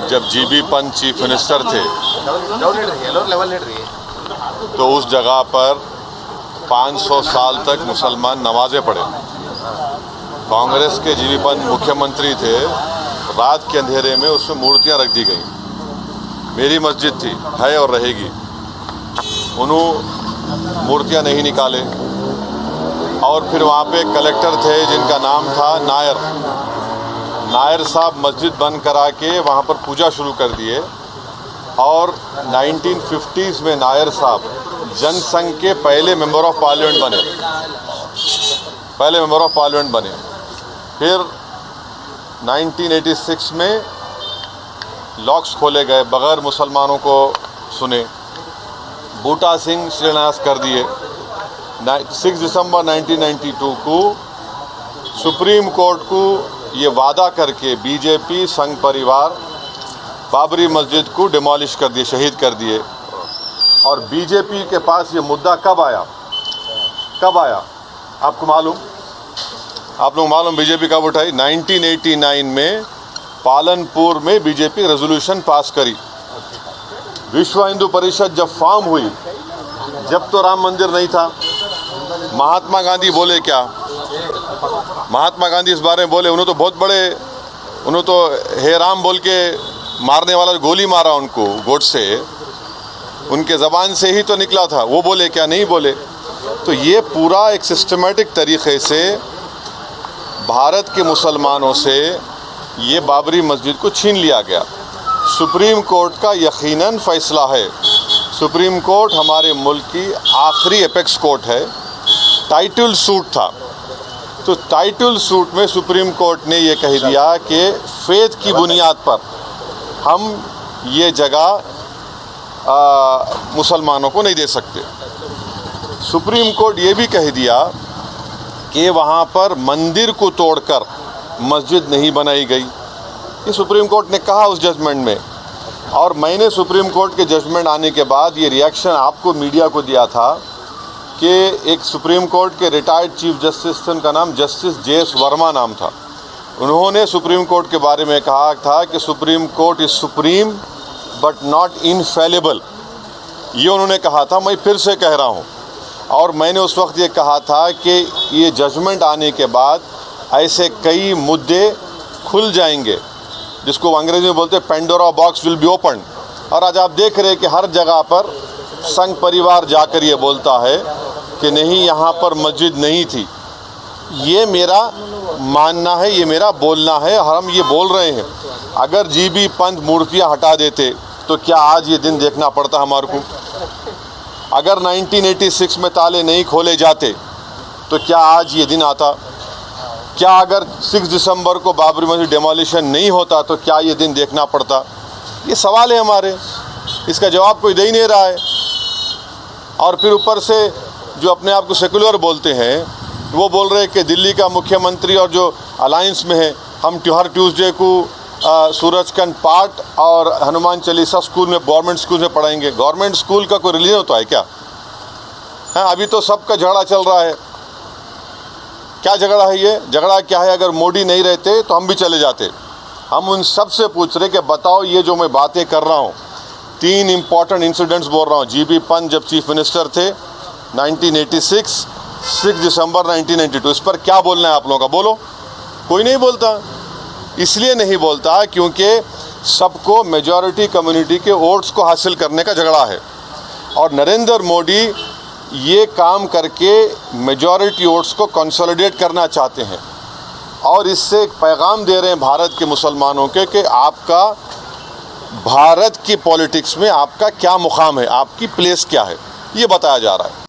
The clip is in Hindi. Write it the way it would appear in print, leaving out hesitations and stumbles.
जब जीबी पंत चीफ मिनिस्टर थे तो उस जगह पर 500 साल तक मुसलमान नमाजें पढ़े। कांग्रेस के जीबी पंत मुख्यमंत्री थे, रात के अंधेरे में उसमें मूर्तियां रख दी गई। मेरी मस्जिद थी, है और रहेगी। उन्होंने मूर्तियां नहीं निकाले। और फिर वहाँ पे कलेक्टर थे जिनका नाम था नायर साहब मस्जिद बंद करा के वहाँ पर पूजा शुरू कर दिए। और 1950s में नायर साहब जनसंघ के पहले मेंबर ऑफ पार्लियामेंट बने। फिर 1986 में लॉक्स खोले गए, बगैर मुसलमानों को सुने। बूटा सिंह शिलान्यास कर दिए। 6 दिसंबर 1992 को सुप्रीम कोर्ट को ये वादा करके बीजेपी संघ परिवार बाबरी मस्जिद को डिमोलिश कर दिए, शहीद कर दिए। और बीजेपी के पास ये मुद्दा कब आया आपको मालूम? आप लोग मालूम बीजेपी कब उठाई? 1989 में पालनपुर में बीजेपी रेजोल्यूशन पास करी। विश्व हिंदू परिषद जब फॉर्म हुई, जब तो राम मंदिर नहीं था। महात्मा गांधी बोले क्या? महात्मा गांधी इस बारे में बोले, उन्होंने तो बहुत बड़े, उन्होंने तो हे राम बोल के मारने वाला गोली मारा उनको, गोडसे, उनके ज़बान से ही तो निकला था। वो बोले क्या? नहीं बोले। तो ये पूरा एक सिस्टमेटिक तरीक़े से भारत के मुसलमानों से ये बाबरी मस्जिद को छीन लिया गया। सुप्रीम कोर्ट का यकीनन फ़ैसला है। सुप्रीम कोर्ट हमारे मुल्क की आखिरी एपेक्स कोर्ट है। टाइटल सूट था, तो टाइटल सूट में सुप्रीम कोर्ट ने ये कह दिया कि फेथ की बुनियाद पर हम ये जगह मुसलमानों को नहीं दे सकते। सुप्रीम कोर्ट ये भी कह दिया कि वहाँ पर मंदिर को तोड़कर मस्जिद नहीं बनाई गई। ये सुप्रीम कोर्ट ने कहा उस जजमेंट में। और मैंने सुप्रीम कोर्ट के जजमेंट आने के बाद ये रिएक्शन आपको मीडिया को दिया था कि एक सुप्रीम कोर्ट के रिटायर्ड चीफ जस्टिस थे, उनका नाम जस्टिस जे.एस. वर्मा नाम था। उन्होंने सुप्रीम कोर्ट के बारे में कहा था कि supreme court is supreme but not infallible. ये उन्होंने कहा था, मैं फिर से कह रहा हूँ। और मैंने उस वक्त ये कहा था कि ये जजमेंट आने के बाद ऐसे कई मुद्दे खुल जाएंगे, जिसको अंग्रेजी में बोलते हैं Pandora box will be open. और आज आप देख रहे हैं कि हर जगह पर संघ परिवार जाकर ये बोलता है कि नहीं, यहाँ पर मस्जिद नहीं थी। ये मेरा मानना है, ये मेरा बोलना है, और हम ये बोल रहे हैं। अगर जीबी पंत मूर्तियाँ हटा देते तो क्या आज ये दिन देखना पड़ता हमारे को? अगर 1986 में ताले नहीं खोले जाते तो क्या आज ये दिन आता? क्या अगर 6 दिसंबर को बाबरी मस्जिद डिमोलिशन नहीं होता तो क्या ये दिन देखना पड़ता? ये सवाल है हमारे, इसका जवाब कोई दे ही नहीं रहा है। और फिर ऊपर से जो अपने आप को सेकुलर बोलते हैं, वो बोल रहे हैं कि दिल्ली का मुख्यमंत्री और जो अलायंस में है, हम हर ट्यूसडे को सूरजकंड पाठ और हनुमान चालीसा स्कूल में, गवर्नमेंट स्कूल में पढ़ाएंगे। गवर्नमेंट स्कूल का कोई रिलीजन होता है क्या? हाँ, अभी तो सबका झगड़ा चल रहा है। क्या झगड़ा है ये? झगड़ा क्या है? अगर मोदी नहीं रहते तो हम भी चले जाते। हम उन सब से पूछ रहे कि बताओ, ये जो मैं बातें कर रहा हूँ, 3 इम्पॉर्टेंट इंसिडेंट्स बोल रहा हूँ। जीबी पंत जब चीफ मिनिस्टर थे 1986, 6 दिसंबर 1992, इस पर क्या बोलना है आप लोगों का? बोलो। कोई नहीं बोलता। इसलिए नहीं बोलता क्योंकि सबको मेजॉरिटी कम्युनिटी के वोट्स को हासिल करने का झगड़ा है। और नरेंद्र मोदी ये काम करके मेजॉरिटी वोट्स को कंसोलिडेट करना चाहते हैं। और इससे एक पैगाम दे रहे हैं भारत के मुसलमानों के कि आपका भारत की पॉलिटिक्स में आपका क्या मुकाम है, आपकी प्लेस क्या है, ये बताया जा रहा है।